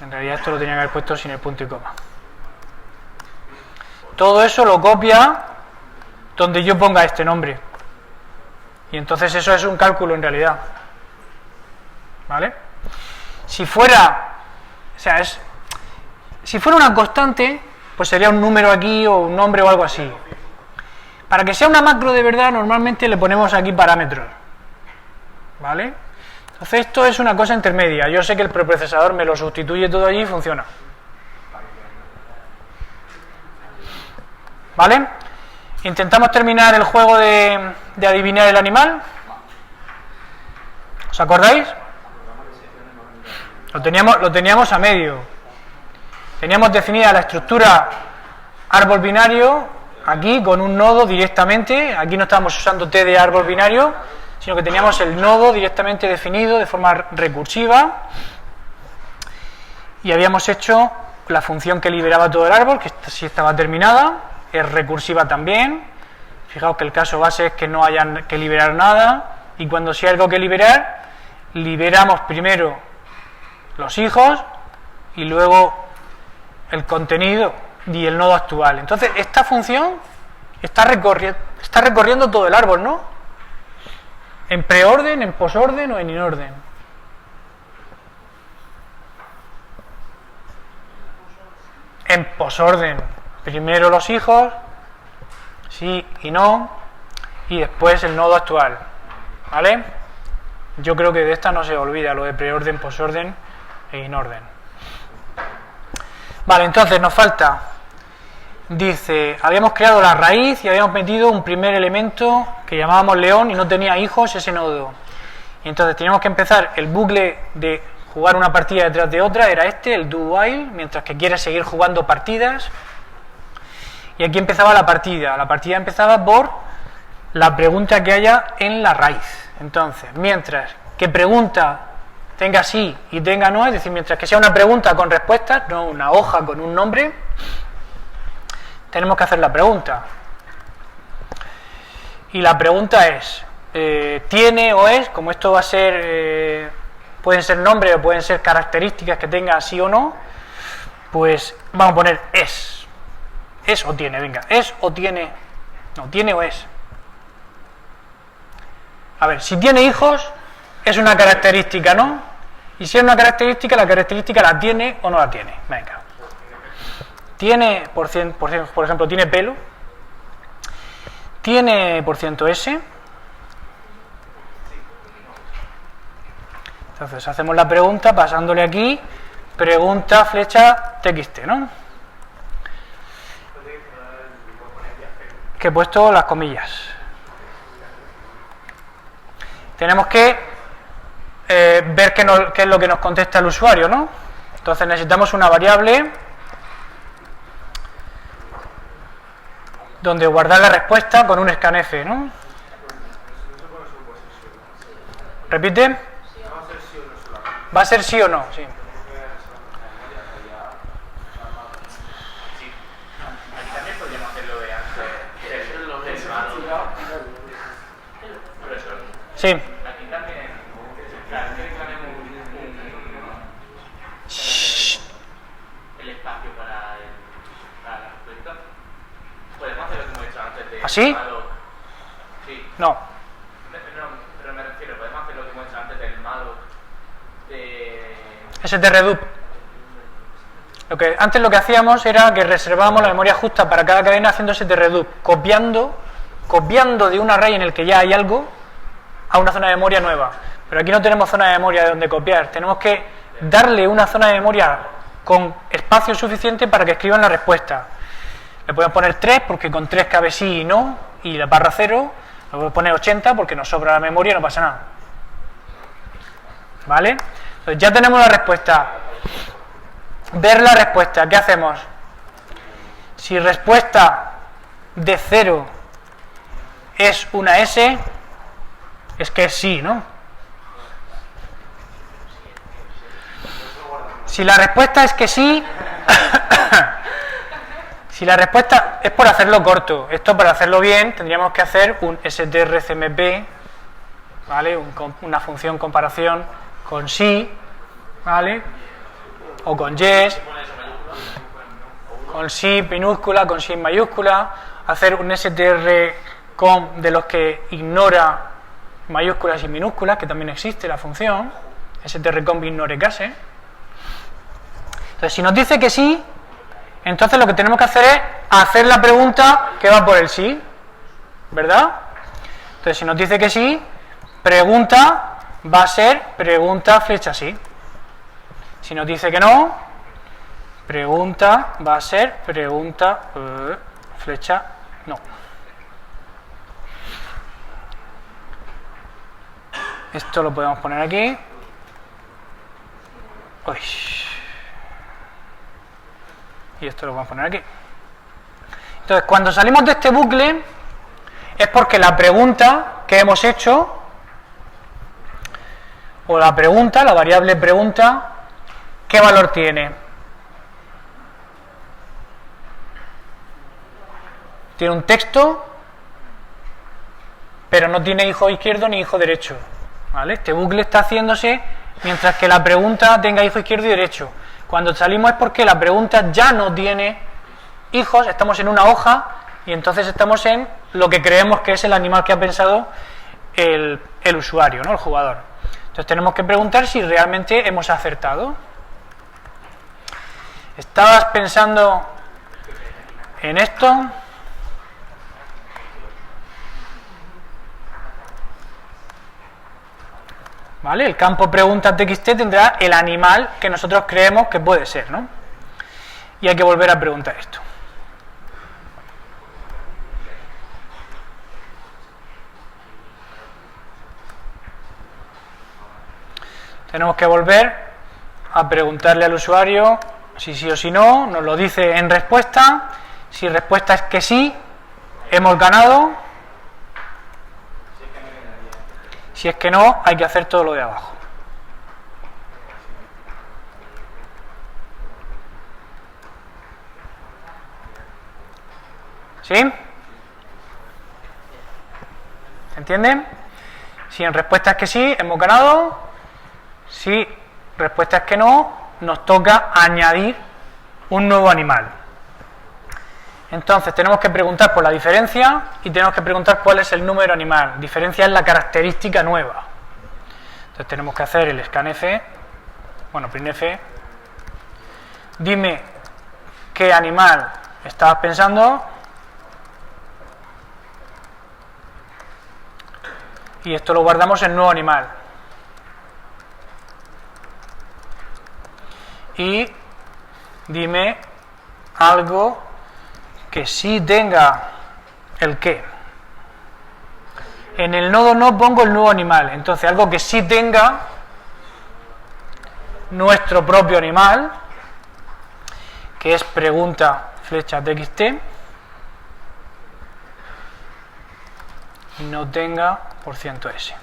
En realidad esto lo tenía que haber puesto sin el punto y coma. Todo eso lo copia donde yo ponga este nombre. Y entonces eso es un cálculo en realidad. ¿Vale? Si fuera una constante, pues sería un número aquí o un nombre o algo así. Para que sea una macro de verdad, normalmente le ponemos aquí parámetros. ¿Vale? Entonces esto es una cosa intermedia. Yo sé que el preprocesador me lo sustituye todo allí y funciona. ¿Vale? Intentamos terminar el juego de adivinar el animal. ¿Os acordáis? Lo teníamos a medio. Teníamos definida la estructura árbol binario aquí con un nodo directamente. Aquí no estábamos usando T de árbol binario, sino que teníamos el nodo directamente definido de forma recursiva y habíamos hecho la función que liberaba todo el árbol, que sí estaba terminada, es recursiva también. Fijaos que el caso base es que no hayan que liberar nada y cuando sí hay algo que liberar, liberamos primero los hijos y luego el contenido y el nodo actual. Entonces esta función está recorriendo todo el árbol, ¿no? ¿En preorden, en posorden o en inorden? En posorden. Primero los hijos, sí y no, y después el nodo actual. ¿Vale? Yo creo que de esta no se olvida lo de preorden, posorden e inorden. Vale, entonces nos falta, dice, habíamos creado la raíz y habíamos metido un primer elemento que llamábamos león y no tenía hijos ese nodo. Y entonces teníamos que empezar el bucle de jugar una partida detrás de otra, era el do while, mientras que quieres seguir jugando partidas. Y aquí empezaba la partida. La partida empezaba por la pregunta que haya en la raíz. Entonces, mientras que pregunta tenga sí y tenga no, es decir, mientras que sea una pregunta con respuestas, no una hoja con un nombre, tenemos que hacer la pregunta. Y la pregunta es, ¿tiene o es? Como esto va a ser, pueden ser nombres o pueden ser características que tenga sí o no, pues vamos a poner es. Es o tiene, venga, es o tiene, no, tiene o es. A ver, si tiene hijos, es una característica, ¿no? Y si es una característica, la característica la tiene o no la tiene. Venga. Tiene, por ejemplo, tiene pelo. Tiene %S. Entonces hacemos la pregunta pasándole aquí, pregunta flecha txt, ¿no? Que he puesto las comillas. Tenemos que ver qué es lo que nos contesta el usuario, ¿no? Entonces necesitamos una variable donde guardar la respuesta con un scanf, ¿no? ¿Repite? ¿Va a ser sí o no? Sí. Aquí también podríamos hacerlo de antes del malo. Profesor. Sí. Aquí también, claro, que reclamemos el espacio para la respuesta. Podemos hacer lo que hemos hecho antes de ¿Así? malo. Sí. No. Pero me refiero, podemos hacer lo que hemos hecho antes del malo de... STRedup. Antes lo que hacíamos era que reservábamos la memoria justa para cada cadena haciendo STRedup, copiando de un array en el que ya hay algo a una zona de memoria nueva. Pero aquí no tenemos zona de memoria de donde copiar, tenemos que darle una zona de memoria con espacio suficiente para que escriban la respuesta. Le podemos poner 3 porque con 3 cabe sí y no, y la barra 0, le podemos poner 80 porque nos sobra la memoria y no pasa nada. ¿Vale? Entonces ya tenemos la respuesta. Ver la respuesta, ¿qué hacemos? Si respuesta de 0 es una S, es que es sí, ¿no? Si la respuesta es que sí, si la respuesta es por hacerlo corto, esto para hacerlo bien tendríamos que hacer un strcmp, ¿vale? Una función comparación con sí, ¿vale? O con yes, con sí minúscula, con sí mayúscula, hacer un strcom de los que ignora mayúsculas y minúsculas, que también existe la función, strcom ignore case. Entonces, si nos dice que sí, entonces lo que tenemos que hacer es hacer la pregunta que va por el sí, ¿verdad? Entonces, si nos dice que sí, pregunta va a ser pregunta flecha sí. Si nos dice que no, pregunta va a ser pregunta flecha no. Esto lo podemos poner aquí. Uy. Y esto lo vamos a poner aquí. Entonces, cuando salimos de este bucle, es porque la pregunta que hemos hecho, o la pregunta, la variable pregunta, ¿qué valor tiene? Tiene un texto, pero no tiene hijo izquierdo ni hijo derecho, ¿vale? Este bucle está haciéndose mientras que la pregunta tenga hijo izquierdo y derecho. Cuando salimos es porque la pregunta ya no tiene hijos, estamos en una hoja y entonces estamos en lo que creemos que es el animal que ha pensado el usuario, ¿no? El jugador. Entonces tenemos que preguntar si realmente hemos acertado. ¿Estabas pensando en esto? ¿Vale? El campo preguntas.txt tendrá el animal que nosotros creemos que puede ser, ¿no? Y hay que volver a preguntar esto. Tenemos que volver a preguntarle al usuario si sí o si no, nos lo dice en respuesta. Si respuesta es que sí, hemos ganado. Si es que no, hay que hacer todo lo de abajo. ¿Sí? ¿Se entienden? Si en respuesta es que sí, hemos ganado. Si respuesta es que no, nos toca añadir un nuevo animal. Entonces tenemos que preguntar por la diferencia y tenemos que preguntar cuál es el número animal. Diferencia es la característica nueva. Entonces tenemos que hacer el scanf, printf. Dime qué animal estabas pensando. Y esto lo guardamos en nuevo animal. Y dime algo que sí tenga el qué. En el nodo no pongo el nuevo animal, entonces algo que sí tenga nuestro propio animal, que es pregunta flecha txt, no tenga %s.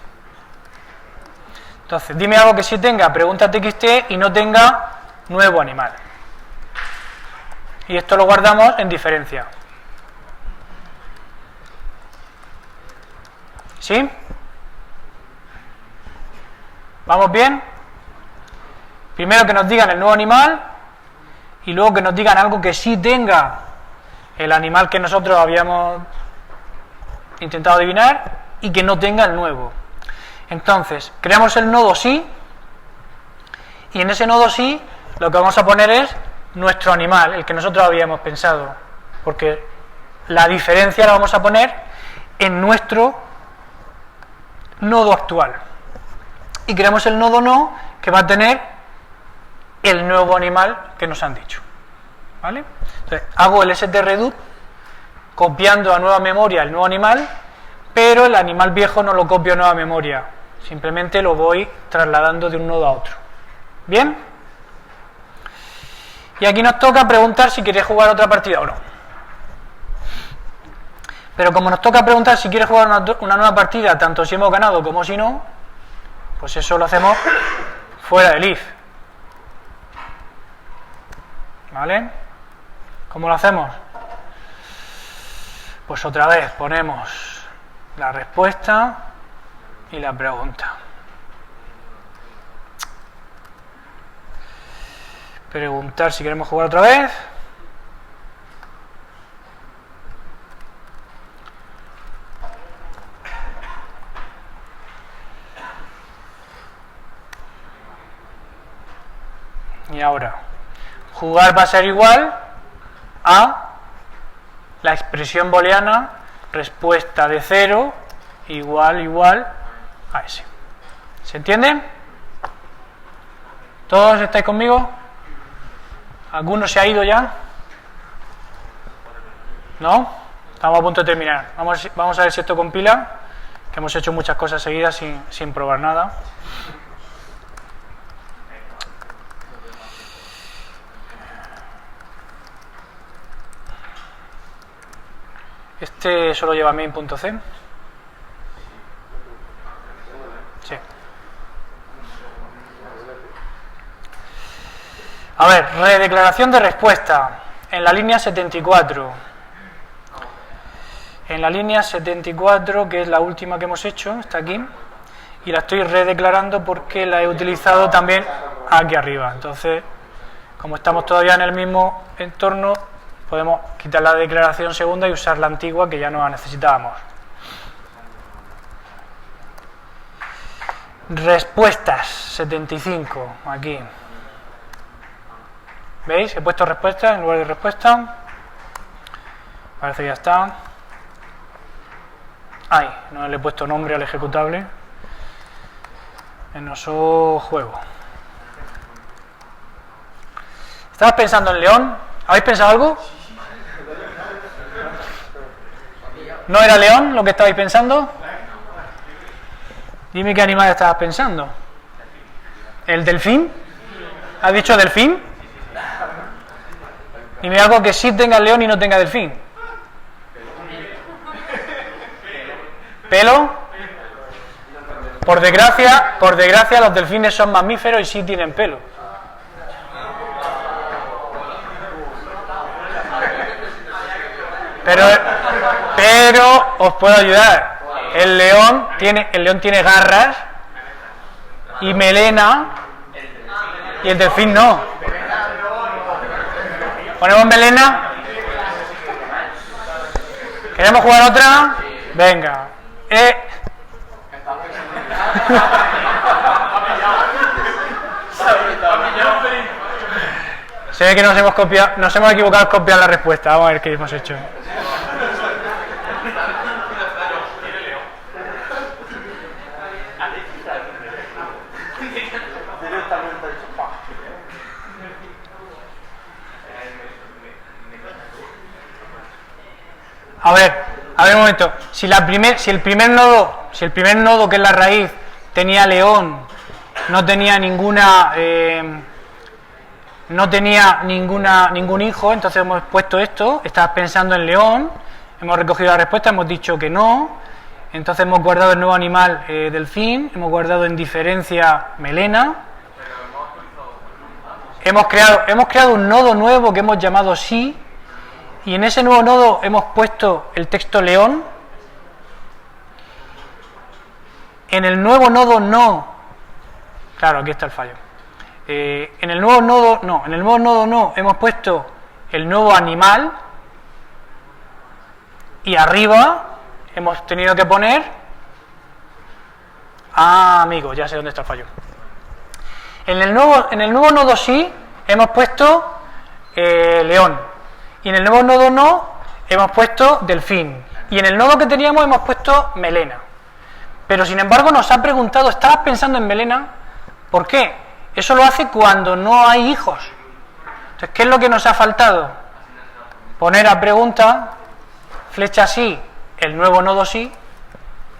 Entonces, dime algo que sí tenga pregunta txt y no tenga nuevo animal. Y esto lo guardamos en diferencia. ¿Sí? ¿Vamos bien? Primero que nos digan el nuevo animal y luego que nos digan algo que sí tenga el animal que nosotros habíamos intentado adivinar y que no tenga el nuevo. Entonces, creamos el nodo sí y en ese nodo sí lo que vamos a poner es nuestro animal, el que nosotros habíamos pensado, porque la diferencia la vamos a poner en nuestro nodo actual. Y creamos el nodo no, que va a tener el nuevo animal que nos han dicho. ¿Vale? Entonces, hago el strreduce copiando a nueva memoria el nuevo animal, pero el animal viejo no lo copio a nueva memoria, simplemente lo voy trasladando de un nodo a otro. ¿Bien? Y aquí nos toca preguntar si queréis jugar otra partida o no. Pero como nos toca preguntar si quieres jugar una nueva partida, tanto si hemos ganado como si no, pues eso lo hacemos fuera del if. ¿Vale? ¿Cómo lo hacemos? Pues otra vez ponemos la respuesta y la pregunta. Preguntar si queremos jugar otra vez. Y ahora, jugar va a ser igual a la expresión booleana respuesta de 0 igual a S. ¿Se entiende? ¿Todos estáis conmigo? ¿Alguno se ha ido ya? ¿No? Estamos a punto de terminar. Vamos a ver si esto compila, que hemos hecho muchas cosas seguidas sin probar nada. ¿Este solo lleva main.c? Sí. A ver, redeclaración de respuesta en la línea 74. En la línea 74, que es la última que hemos hecho, está aquí, y la estoy redeclarando porque la he utilizado también aquí arriba. Entonces, como estamos todavía en el mismo entorno, podemos quitar la declaración segunda y usar la antigua, que ya no la necesitábamos. Respuestas 75, aquí. ¿Veis? He puesto respuesta en lugar de respuesta. Parece que ya está. Ay, no le he puesto nombre al ejecutable. En oso juego. ¿Estabas pensando en león? ¿Habéis pensado algo? ¿No era león lo que estabais pensando? Dime qué animal estabas pensando. ¿El delfín? ¿Has dicho delfín? Dime algo que sí tenga león y no tenga delfín. ¿Pelo? Por desgracia los delfines son mamíferos y sí tienen pelo. Pero os puedo ayudar. El león tiene garras y melena y el delfín no. ¿Ponemos melena? ¿Queremos jugar otra? Venga. Se ve que nos hemos equivocado al copiar la respuesta. Vamos a ver qué hemos hecho. A ver un momento. Si el primer nodo que es la raíz tenía león no tenía ningún hijo, entonces hemos puesto esto. Estabas pensando en león, hemos recogido la respuesta, hemos dicho que no, entonces hemos guardado el nuevo animal delfín, hemos guardado en diferencia melena. Hemos creado un nodo nuevo que hemos llamado sí, y en ese nuevo nodo hemos puesto el texto león. En el nuevo nodo no, claro, aquí está el fallo. En el nuevo nodo no, hemos puesto el nuevo animal, y arriba hemos tenido que poner, amigos, ya sé dónde está el fallo. En el nuevo nodo sí hemos puesto león, y en el nuevo nodo no hemos puesto delfín, y en el nodo que teníamos hemos puesto melena. Pero sin embargo nos ha preguntado, ¿estabas pensando en melena? ¿Por qué? Eso lo hace cuando no hay hijos. Entonces, ¿qué es lo que nos ha faltado? Poner a pregunta, flecha sí, el nuevo nodo sí,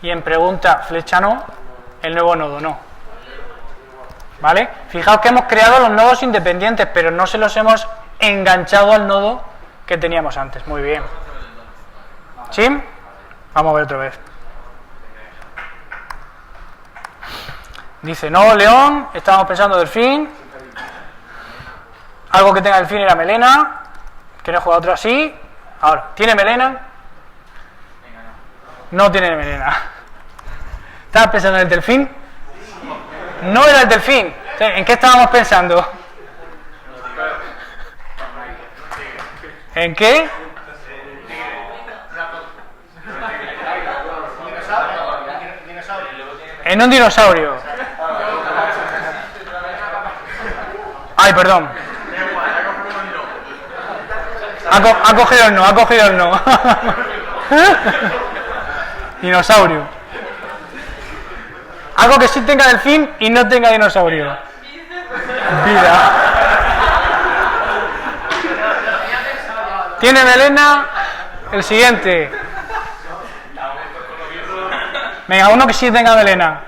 y en pregunta, flecha no, el nuevo nodo no. ¿Vale? Fijaos que hemos creado los nodos independientes, pero no se los hemos enganchado al nodo que teníamos antes. Muy bien. ¿Sí? Vamos a ver otra vez. Dice, no, león, estábamos pensando delfín. Algo que tenga delfín era melena. ¿Quieres jugar otra? Sí. Ahora, ¿tiene melena? No tiene melena. ¿Estabas pensando en el delfín? No era el delfín. ¿En qué estábamos pensando? ¿En qué? En un dinosaurio. Ay, perdón. Ha cogido el no. Dinosaurio. Algo que sí tenga delfín y no tenga dinosaurio. Vida. ¿Tiene melena? El siguiente. Venga, uno que sí tenga melena.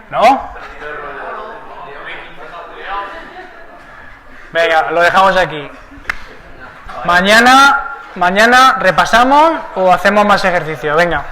¿No? Venga, lo dejamos aquí. Mañana repasamos o hacemos más ejercicio. Venga.